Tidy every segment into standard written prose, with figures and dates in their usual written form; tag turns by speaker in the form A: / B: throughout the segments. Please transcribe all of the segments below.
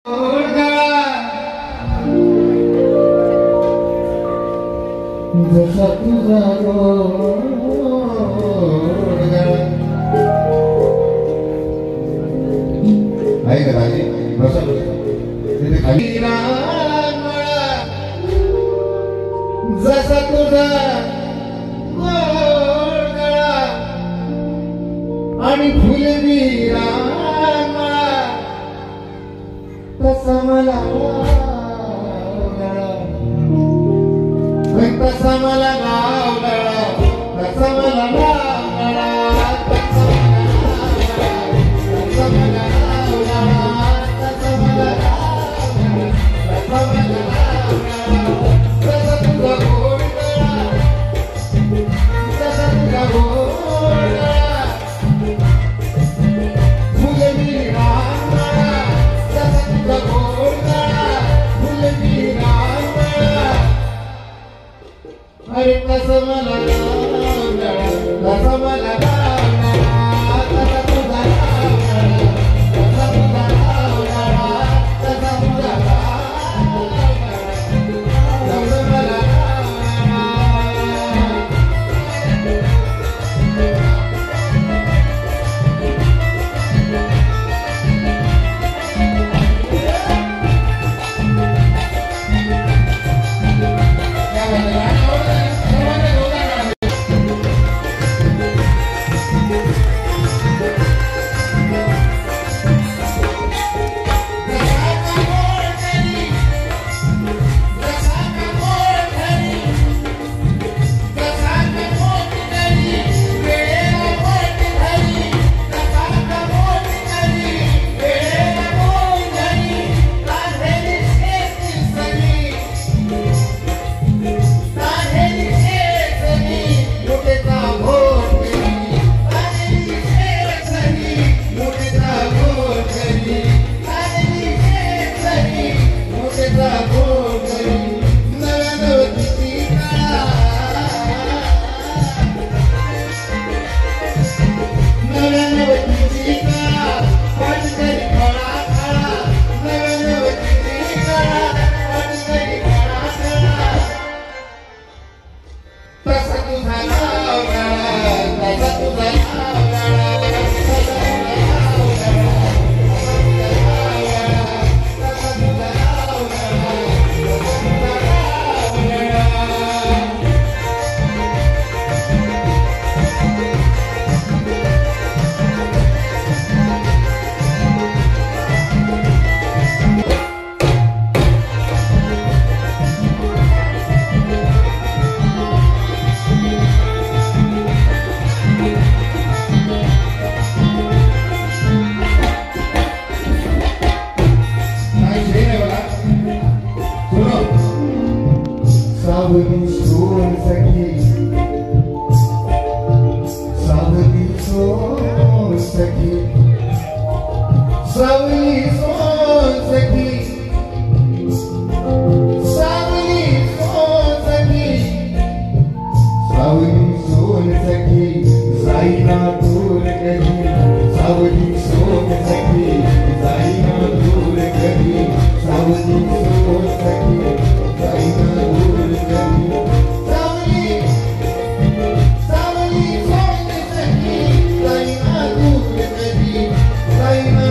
A: जसा तुझा आहे का दाजी बसा तिथे खाली जसा तुझा आणि फुलवी तसा मला तसा मला गावला तसा मला गावला तसा मला तसा मला तसा मला तसा तुझा गोड तसा तुझा गोड फुलवी तसा तुझा गोड फुलवी अरे कसं मला कसं मला तसा तुझा तसा तुझा तसा तुझा कसं मला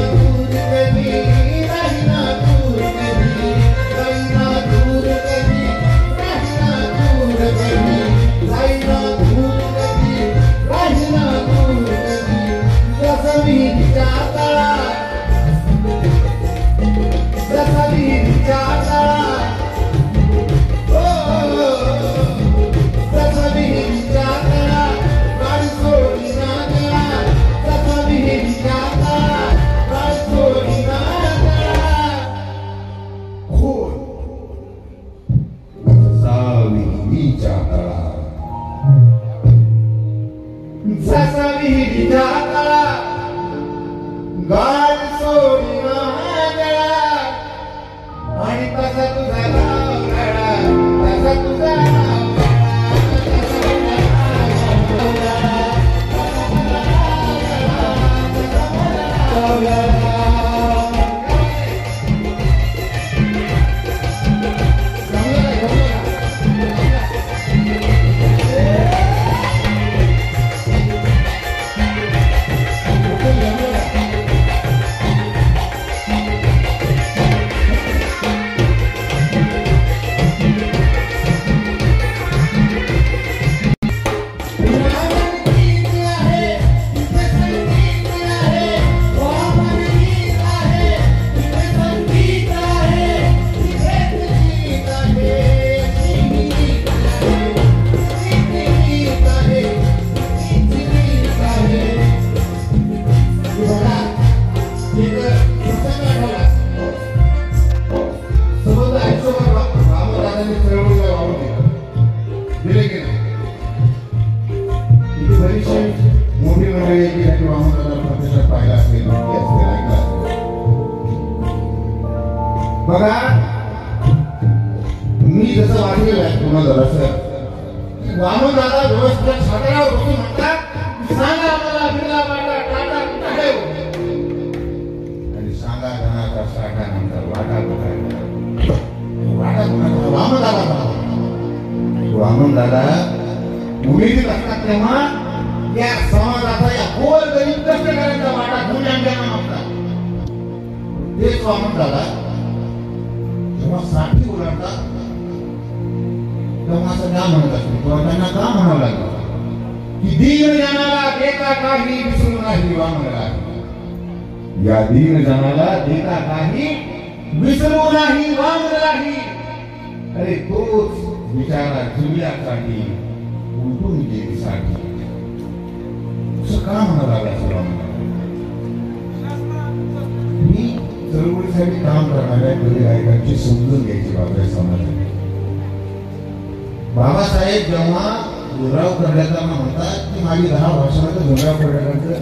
A: दूर कधी बघा मी जसं वाचलेलं आहे तुम्हाला जरासं वामन दादा व्यवस्थित छात्रावर बसून म्हणतात सांगा मला बिर्ला वाटा टाटा कुठं आहे आणि सांगा धनाचा साठा नंतर वाटा कुठं आहे वाटा कुठं वामन दादा उमेदीत असतात तेव्हा या समाजाचा या गोल गरीब कष्टकऱ्यांचा वाटा घेऊन यांना मागतात तेच वामन दादा जेव्हा साठी उलटतात तेव्हा असं का म्हणत असते तेव्हा त्यांना का म्हणावं लागलं की दीन जनाला देता काही विसरू नाही वामनला या दीन जनाला देता काही विसरू नाही वामनलाही अरे तोच विचारा जिल्ह्यासाठी उलटून गेलीसाठी असं का म्हणावं लागलं मी चळवळीसाठी काम करणाऱ्या कवी गायकांची समजून घ्यायची बाब आहे समाजाने बाबासाहेब जेव्हा जोराव कर्डकांना म्हणतात की माझी 10 भाषणाचं जोराव कर्डकांचं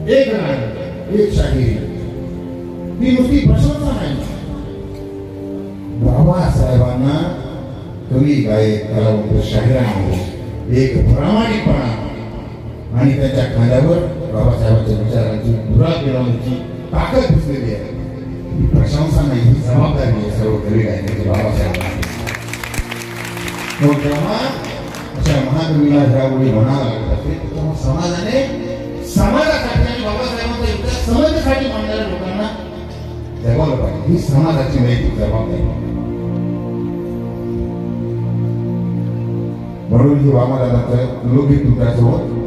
A: एक गाणं एक शाहिरी ती नुसती प्रशंसा नाही बाबासाहेबांना कवी गायक कलावंत शाहिरांमध्ये एक प्रामाणिकपणा आणि त्याच्या खांद्यावर बाबासाहेबांच्या विचारांची धुरा पेरवण्याची ताकद दिसलेली आहे प्रशंसा नाही ही जबाबदारी आहे सर्व कवी गायकांची बाबासाहेबांची तेव्हा अशा महाकवीला ह्यावेळी म्हणावं लागत असते तेव्हा समाजाने समाजासाठी आणि बाबासाहेबांचा विचार समाजासाठी मांडणाऱ्या लोकांना जगवलं पाहिजे ही समाजाची नैतिक जबाबदारी म्हणून ही वामदादाचं लोकगीत तुमच्यासोबत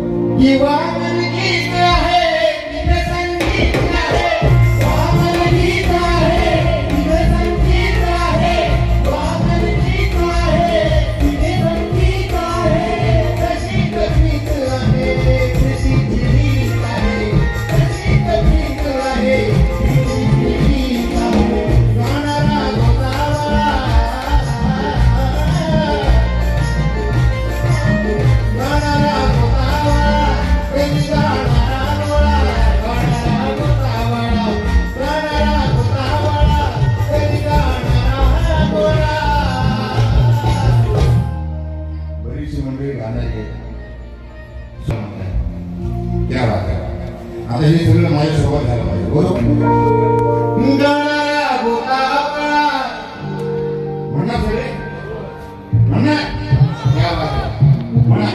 A: आता हे सगळं माझ्यासोबत झालं पाहिजे बरोबर म्हणा सगळे म्हणा क्या बात आहे म्हणा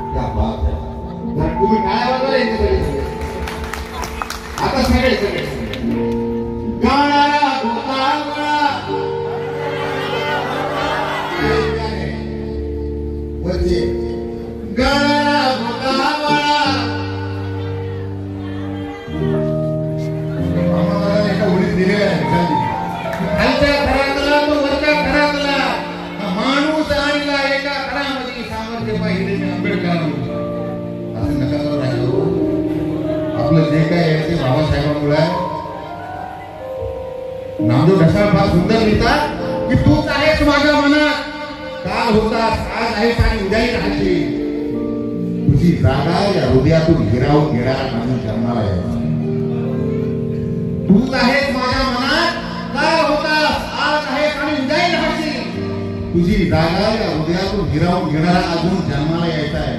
A: क्या बात आहे तुम्ही काय वाजवलं आता सगळे सगळे नामदेव ढसाळ फार सुंदर लिहितात की तूच आहेस माझ्या मनात काल होतास आज आहेस आणि उद्याही राहशील तुझी जागा या हृदयातून हिरावून घेणारा माझ्या जन्माला यायचा तूच आहेस माझ्या मनात काल होतास आज आहेस आणि उद्याही राहशील तुझी जागा या हृदयातून हिरावून घेणारा अजून जन्माला यायचा आहे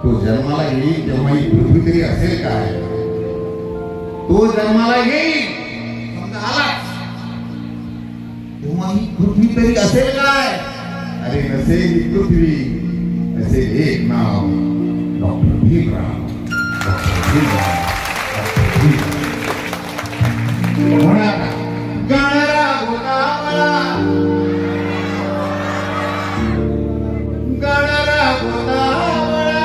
A: तो जन्माला येईल तेव्हा ही पृथ्वी तरी असेल काय तो जन्माला येईल तेव्हा ही पृथ्वी तरी असेल काय अरे नसेल ही पृथ्वी असेल एक नाव डॉक्टर भीमराव गाणारा गोतावळा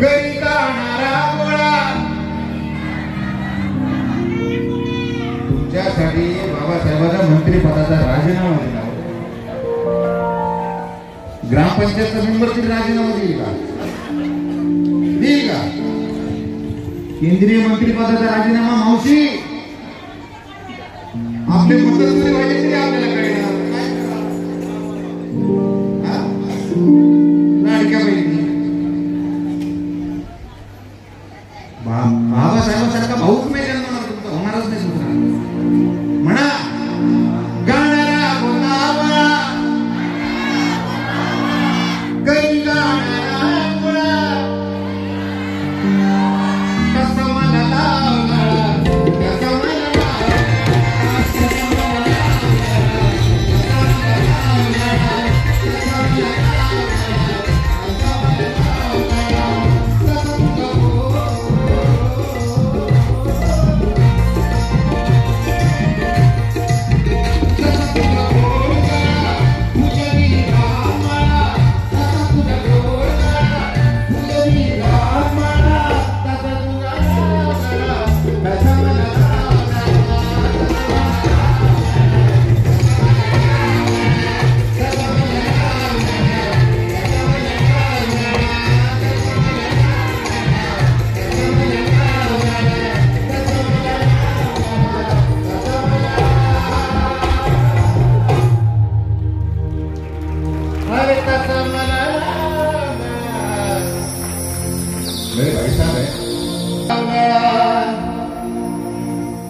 A: गरी गाणारा गोळा तुमच्यासाठी बाबासाहेबांच्या मंत्रिपदाचा राजीनामा दिला ग्रामपंचायतचा मेंबरची राजीनामा देईल का केंद्रीय मंत्रिपदाचा राजीनामा मावशी आपले मंत्री व्हायचे तरी आपल्याला कळणार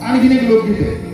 A: आणखीन एक लोकगीत आहे.